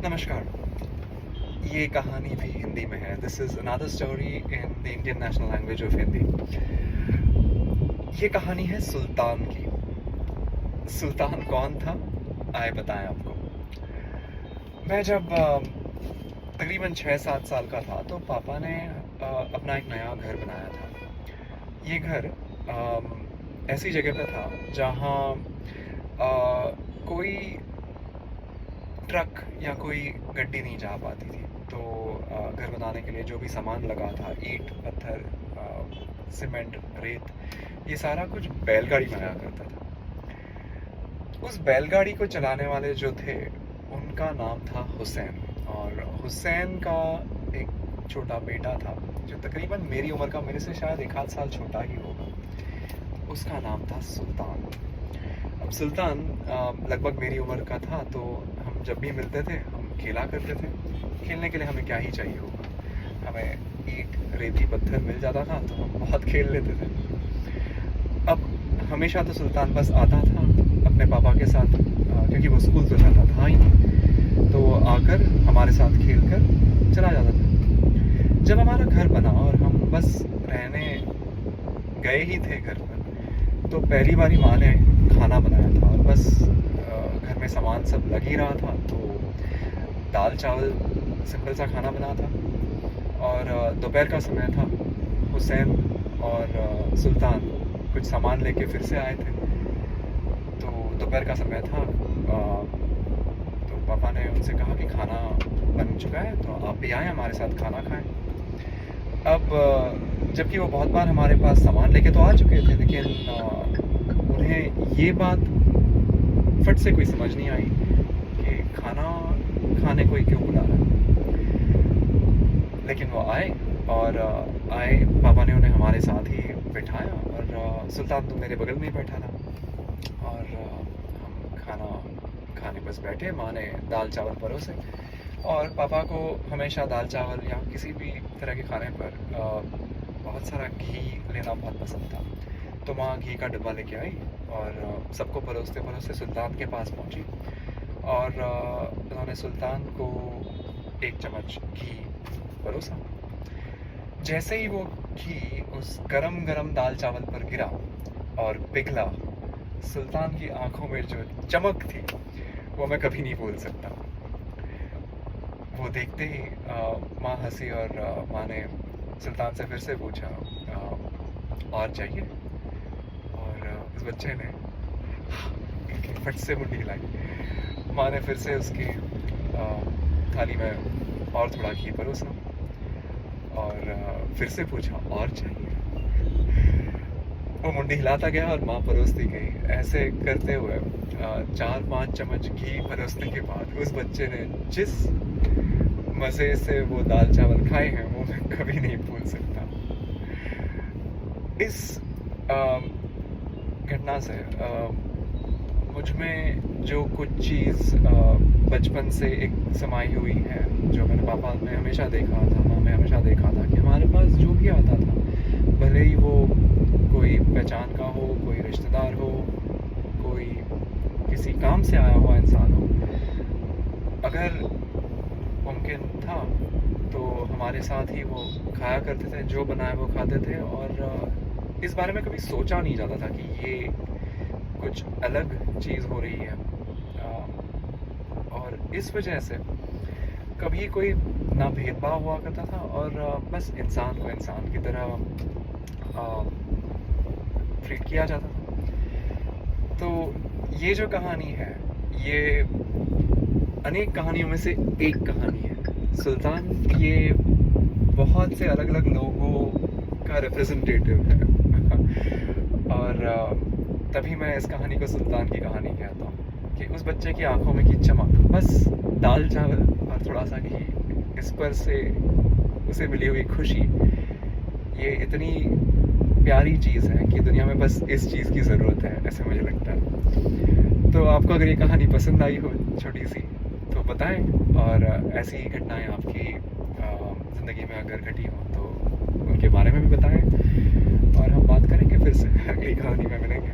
नमस्कार। ये कहानी भी हिंदी में है। This is another story in the Indian national language of Hindi. ये कहानी है सुल्तान की। सुल्तान कौन था, आए बताएं आपको। मैं जब तकरीबन 6-7 साल का था तो पापा ने अपना एक नया घर बनाया था। ये घर ऐसी जगह पे था जहाँ कोई ट्रक या कोई गड्डी नहीं जा पाती थी। तो घर बनाने के लिए जो भी सामान लगा था, ईंट, पत्थर, सीमेंट, रेत, ये सारा कुछ बैलगाड़ी में आया करता था। उस बैलगाड़ी को चलाने वाले जो थे उनका नाम था हुसैन, और हुसैन का एक छोटा बेटा था जो तकरीबन मेरी उम्र का, मेरे से शायद 1 आध साल छोटा ही होगा। उसका नाम था सुल्तान। अब सुल्तान लगभग मेरी उम्र का था, तो हम जब भी मिलते थे हम खेला करते थे। खेलने के लिए हमें क्या ही चाहिए होगा, हमें ईंट, रेती, पत्थर मिल जाता था तो हम बहुत खेल लेते थे। अब हमेशा तो सुल्तान बस आता था अपने पापा के साथ, क्योंकि वो स्कूल तो जाता था ही नहीं, तो आकर हमारे साथ खेल कर चला जाता था। जब हमारा घर बना और हम बस रहने गए ही थे घर पर, तो पहली बारी माँ ने खाना बनाया था और बस घर में सामान सब लग ही रहा था, तो दाल चावल सिंपल सा खाना बना था। और दोपहर का समय था। हुसैन और सुल्तान कुछ सामान लेके फिर से आए थे, तो दोपहर का समय था। तो पापा ने उनसे कहा कि खाना बन चुका है, तो आप भी आएँ हमारे साथ खाना खाएं। अब जबकि वो बहुत बार हमारे पास सामान लेके तो आ चुके थे, लेकिन उन्हें ये बात फट से कोई समझ नहीं आई कि खाना खाने कोई क्यों बुला रहा है। लेकिन वो आए, और आए, पापा ने उन्हें हमारे साथ ही बिठाया, और सुल्तान तो मेरे बगल में ही बैठा था, और हम खाना खाने बस बैठे। माँ ने दाल चावल परोसे, और पापा को हमेशा दाल चावल या किसी भी तरह के खाने पर बहुत सारा घी लेना बहुत पसंद था। तो माँ घी का डब्बा लेके आई और सबको परोसते परोसते सुल्तान के पास पहुँची, और उन्होंने सुल्तान को 1 चम्मच घी परोसा। जैसे ही वो घी उस गरम गरम दाल चावल पर गिरा और पिघला, सुल्तान की आंखों में जो चमक थी वो मैं कभी नहीं भूल सकता। वो देखते ही माँ हंसी, और माँ ने सुल्तान से फिर से पूछा, और चाहिए? और उस बच्चे ने फट से मुंडी हिलाई। माँ ने फिर से उसकी थाली में और थोड़ा घी परोसा, और फिर से पूछा, और चाहिए? वो मुंडी हिलाता गया और माँ परोसती गई। ऐसे करते हुए 4-5 चम्मच घी परोसने के बाद उस बच्चे ने जिस मज़े से वो दाल चावल खाए हैं वो मैं कभी नहीं भूल सकता। इस घटना से मुझ में जो कुछ चीज़ बचपन से एक समाई हुई है, जो मैंने पापा में हमेशा देखा था, माँ में हमेशा देखा था, कि हमारे पास जो भी आता था, भले ही वो कोई पहचान का हो, कोई रिश्तेदार हो, कोई किसी काम से आया हुआ इंसान हो, अगर मुमकिन था तो हमारे साथ ही वो खाया करते थे, जो बनाए वो खाते थे, और इस बारे में कभी सोचा नहीं जाता था कि ये कुछ अलग चीज़ हो रही है। और इस वजह से कभी कोई ना भेदभाव हुआ करता था, और बस इंसान को इंसान की तरह ट्रीट किया जाता था। तो ये जो कहानी है, ये अनेक कहानियों में से एक कहानी है। सुल्तान ये बहुत से अलग अलग लोगों का रिप्रेजेंटेटिव है और तभी मैं इस कहानी को सुल्तान की कहानी कहता हूँ, कि उस बच्चे की आंखों में की चमक, बस दाल चावल और थोड़ा सा घी, इस पर से उसे मिली हुई खुशी, ये इतनी प्यारी चीज़ है कि दुनिया में बस इस चीज़ की ज़रूरत है, ऐसे मुझे लगता है। तो आपको अगर ये कहानी पसंद आई हो छोटी सी, तो बताएं, और ऐसी घटनाएं आपकी ज़िंदगी में अगर घटी हो तो उनके बारे में भी बताएं, और हम बात करेंगे फिर से अगली कहानी में मिलेंगे।